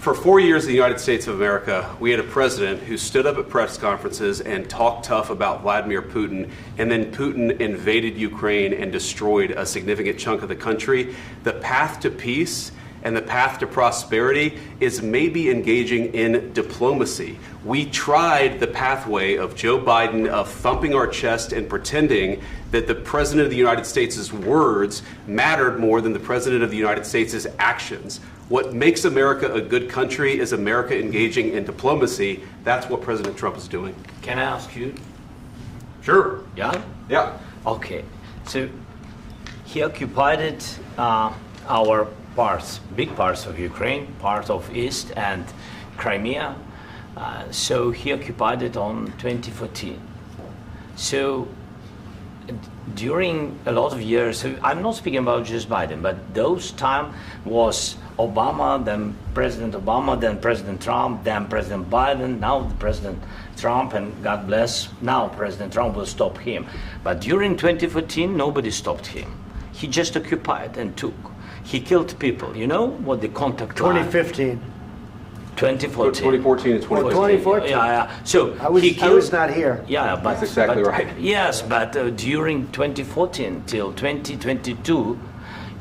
For 4 years in the United States of America, we had a president who stood up at press conferences and talked tough about Vladimir Putin, and then Putin invaded Ukraine and destroyed a significant chunk of the country. The path to peace and the path to prosperity is maybe engaging in diplomacy. We tried the pathway of Joe Biden of thumping our chest and pretending that the President of the United States' words mattered more than the President of the United States' actions. What makes America a good country is America engaging in diplomacy. That's what President Trump is doing. Can I ask you? Sure. Yeah? Yeah. Okay. So he occupied our parts, big parts of Ukraine, part of East and Crimea. So he occupied it on 2014. So during a lot of years, so I'm not speaking about just Biden, but those time was Obama, then President Obama, then President Trump, then President Biden, now the President Trump, and God bless, now President Trump will stop him. But during 2014, nobody stopped him. He just occupied and took. He killed people. You know what the contact line? 2015. 2014 2014. and 2014. 2014. Yeah. So I was not here. Yeah, but that's exactly but, right. Yes, but during 2014 till 2022,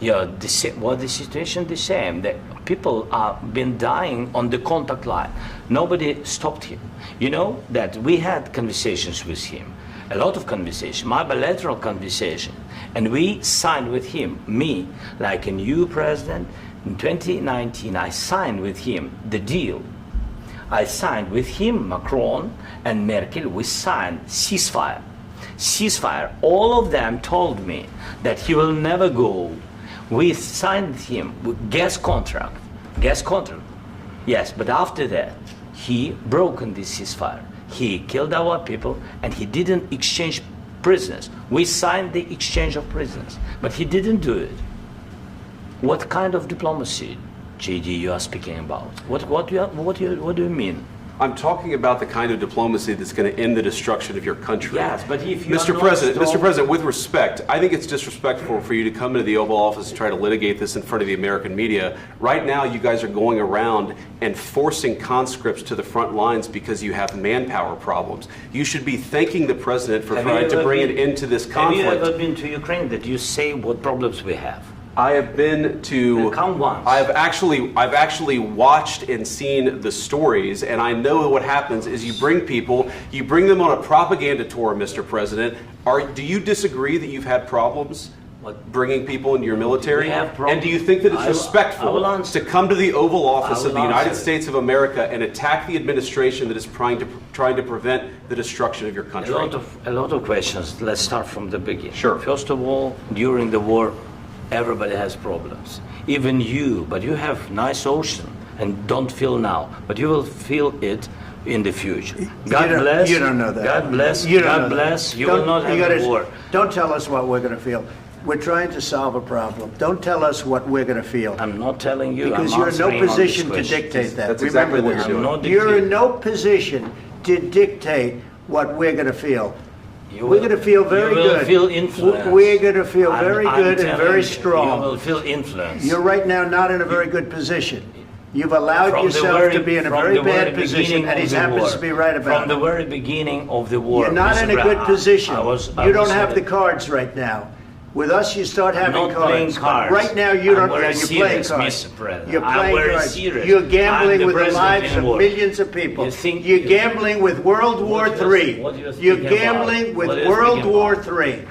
yeah, the situation the same. The people have been dying on the contact line. Nobody stopped him. You know that we had conversations with him, a lot of conversation, my bilateral conversation, and we signed with him, me, like a new president. In 2019, I signed with him the deal. I signed with him, Macron and Merkel, we signed ceasefire. Ceasefire. All of them told me that he will never go. We signed with him with gas contract. Gas contract. Yes, but after that, he broken this ceasefire. He killed our people and he didn't exchange prisoners. We signed the exchange of prisoners, but he didn't do it. What kind of diplomacy, JD, you are speaking about? What do you mean? I'm talking about the kind of diplomacy that's going to end the destruction of your country. Yes, but if you Mr. President, with respect, I think it's disrespectful for you to come into the Oval Office and try to litigate this in front of the American media. Right now, you guys are going around and forcing conscripts to the front lines because you have manpower problems. You should be thanking the president for trying to bring an end to this conflict. Have you ever been to Ukraine that you say what problems we have? I have been to. Come once. I've actually watched and seen the stories, and I know what happens is you bring them on a propaganda tour, Mr. President. Do you disagree that you've had problems bringing people into your military? And do you think that it's respectful to come to the Oval Office of the United States of America and attack the administration that is trying to prevent the destruction of your country? A lot of questions. Let's start from the beginning. Sure. First of all, during the war, everybody has problems, even you, but you have nice ocean and don't feel now, but you will feel it in the future. God bless. You don't know that. God bless. You don't God know bless. that. You will not have a war. Don't tell us what we're going to feel. We're trying to solve a problem. Don't tell us what we're going to feel. I'm not telling you. Because you're in no position to dictate that. That's exactly what you're doing. You're in no position to dictate what we're going to feel. We're going to feel very good. You will feel influence. We're going to feel very good and very strong. You will feel influence. You're right now not in a very good position. You've allowed yourself to be in a very bad position, and he happens to be right about it. From the very beginning of the war. You're not in a good position. You don't have the cards right now. With us, you start having cards. Right now, you don't. You're playing cards. You're playing cards. You're gambling with the lives of millions of people. You're gambling with World War III. You're gambling with World War III.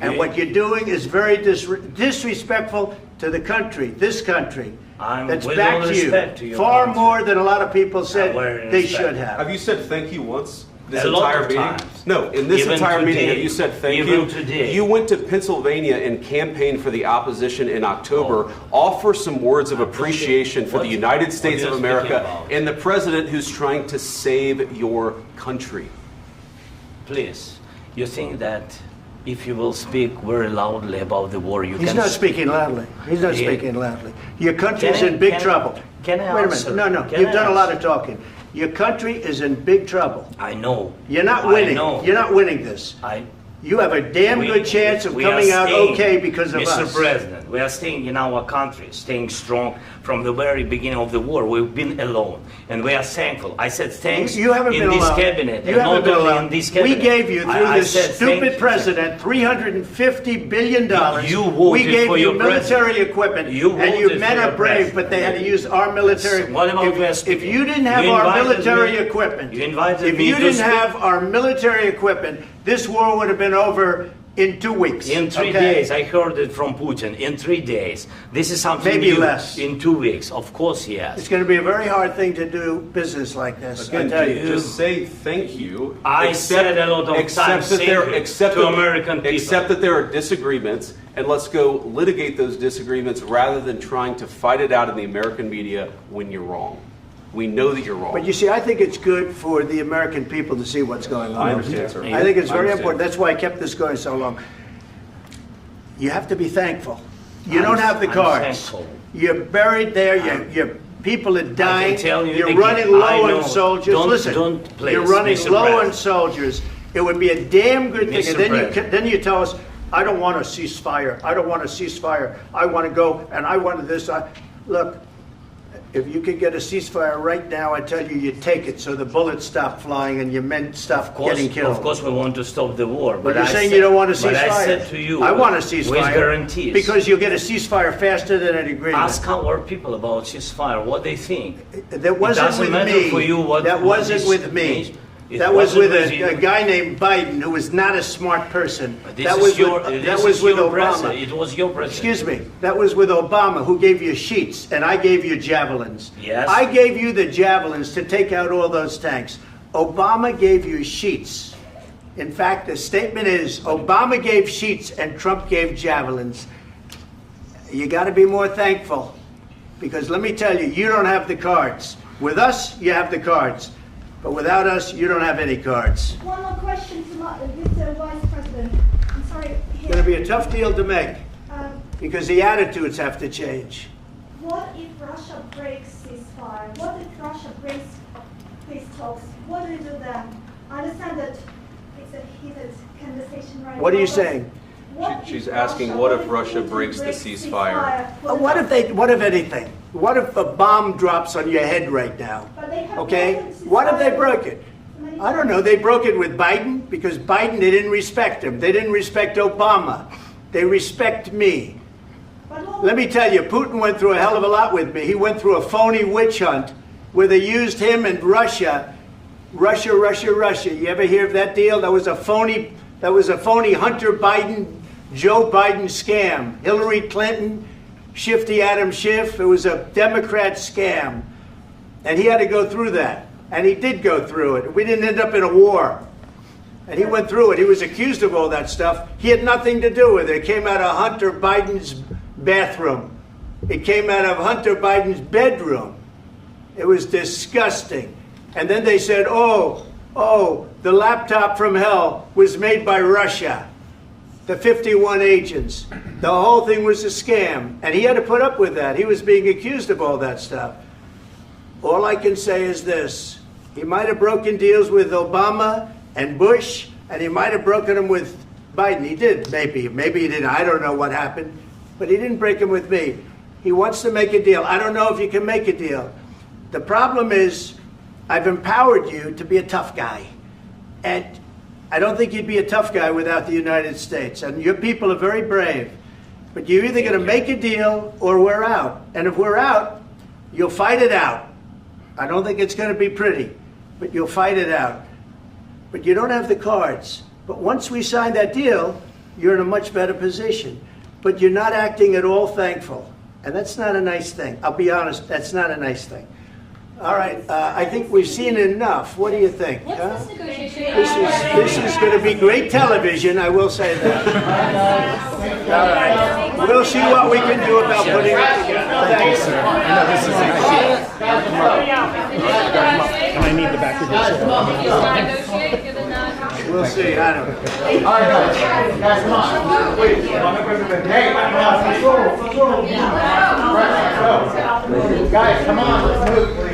And what you're doing is very disrespectful to the country, this country, that's backed you far more than a lot of people said they should have. Have you said thank you once? This a entire lot of meeting? times. No, in this Even entire today. meeting, have you said thank Even you? today. You went to Pennsylvania and campaigned for the opposition in October. Offer some words of appreciation for the United States of America and the president who's trying to save your country. Please, you think that if you will speak very loudly about the war, you can... He's not speaking loudly. He's not speaking loudly. Your country's in big trouble. Can I Wait a answer? minute. No, you've done a lot of talking. Your country is in big trouble. I know. You're not winning. I know. You're not winning this. you have a damn good chance of coming out okay because of us. Mr. President, we are staying in our country, staying strong from the very beginning of the war. We've been alone, and we are thankful. I said thanks you haven't in been this alone. cabinet, you and not only in this cabinet. We gave you, through this stupid president, $350 billion. You voted we gave for you your military equipment, and you men are brave, but they had to use our military. What about if you didn't have our military equipment, if you didn't have our military equipment, this war would have been over in 2 weeks. In 3 days, I heard it from Putin. In 3 days, this is something maybe new. Less. In 2 weeks, of course, yes. It's going to be a very hard thing to do business like this. Again, I tell you. just say thank you. I said a lot of times to American people. Accept that there are disagreements, and let's go litigate those disagreements rather than trying to fight it out in the American media when you're wrong. We know that you're wrong. But you see, I think it's good for the American people to see what's going on. I understand, sir. I think it's very important. That's why I kept this going so long. You have to be thankful. You don't have the cards. You're buried there. Your people are dying. You're running low on soldiers. Listen, you're running low on soldiers. It would be a damn good thing. And then you tell us, I don't want a ceasefire. I don't want a ceasefire. I want to go, and I want this. Look. If you could get a ceasefire right now, I tell you, you take it so the bullets stop flying and your men stop getting killed. Of course, we want to stop the war. But you're saying you don't want a ceasefire. But I said to you, I want a ceasefire. With guarantees. Because you'll get a ceasefire faster than an agreement. Ask our people about ceasefire, what they think. That wasn't with me. For you what, that wasn't with me. That was with a guy named Biden who was not a smart person. That was with Obama. It was your president. Excuse me. That was with Obama, who gave you sheets, and I gave you javelins. Yes. I gave you the javelins to take out all those tanks. Obama gave you sheets. In fact, the statement is Obama gave sheets and Trump gave javelins. You got to be more thankful, because let me tell you, you don't have the cards. With us, you have the cards. But without us, you don't have any cards. One more question to Mr. Vice President. I'm sorry. It's going to be a tough deal to make because the attitudes have to change. What if Russia breaks ceasefire? What if Russia breaks peace talks? What do we do then? I understand that it's a heated conversation right now. What are you saying? She's asking, what if Russia breaks the ceasefire? What if anything? What if a bomb drops on your head right now? Okay? What if they broke it? I don't know. They broke it with Biden because Biden, they didn't respect him. They didn't respect Obama. They respect me. Let me tell you, Putin went through a hell of a lot with me. He went through a phony witch hunt where they used him and Russia. Russia. You ever hear of that deal? That was a phony Hunter Biden, Joe Biden scam. Hillary Clinton, Shifty Adam Schiff. It was a Democrat scam. And he had to go through that. And he did go through it. We didn't end up in a war. And he went through it. He was accused of all that stuff. He had nothing to do with it. It came out of Hunter Biden's bathroom. It came out of Hunter Biden's bedroom. It was disgusting. And then they said, oh, the laptop from hell was made by Russia. The 51 agents. The whole thing was a scam. And he had to put up with that. He was being accused of all that stuff. All I can say is this. He might have broken deals with Obama and Bush, and he might have broken them with Biden. He did, maybe. Maybe he didn't. I don't know what happened. But he didn't break them with me. He wants to make a deal. I don't know if you can make a deal. The problem is I've empowered you to be a tough guy. And I don't think you'd be a tough guy without the United States. And your people are very brave. But you're either going to make a deal or we're out. And if we're out, you'll fight it out. I don't think it's going to be pretty, but you'll fight it out. But you don't have the cards. But once we sign that deal, you're in a much better position. But you're not acting at all thankful. And that's not a nice thing. I'll be honest, that's not a nice thing. All right, I think we've seen enough. What do you think? Huh? This is going to be great television, I will say that. All right. We'll see what we can do about putting it together. Thank you, sir. I know this is I need the back of this. We'll see. I don't know. All right, guys, come on. Wait. Hey, guys, come on. Let's move.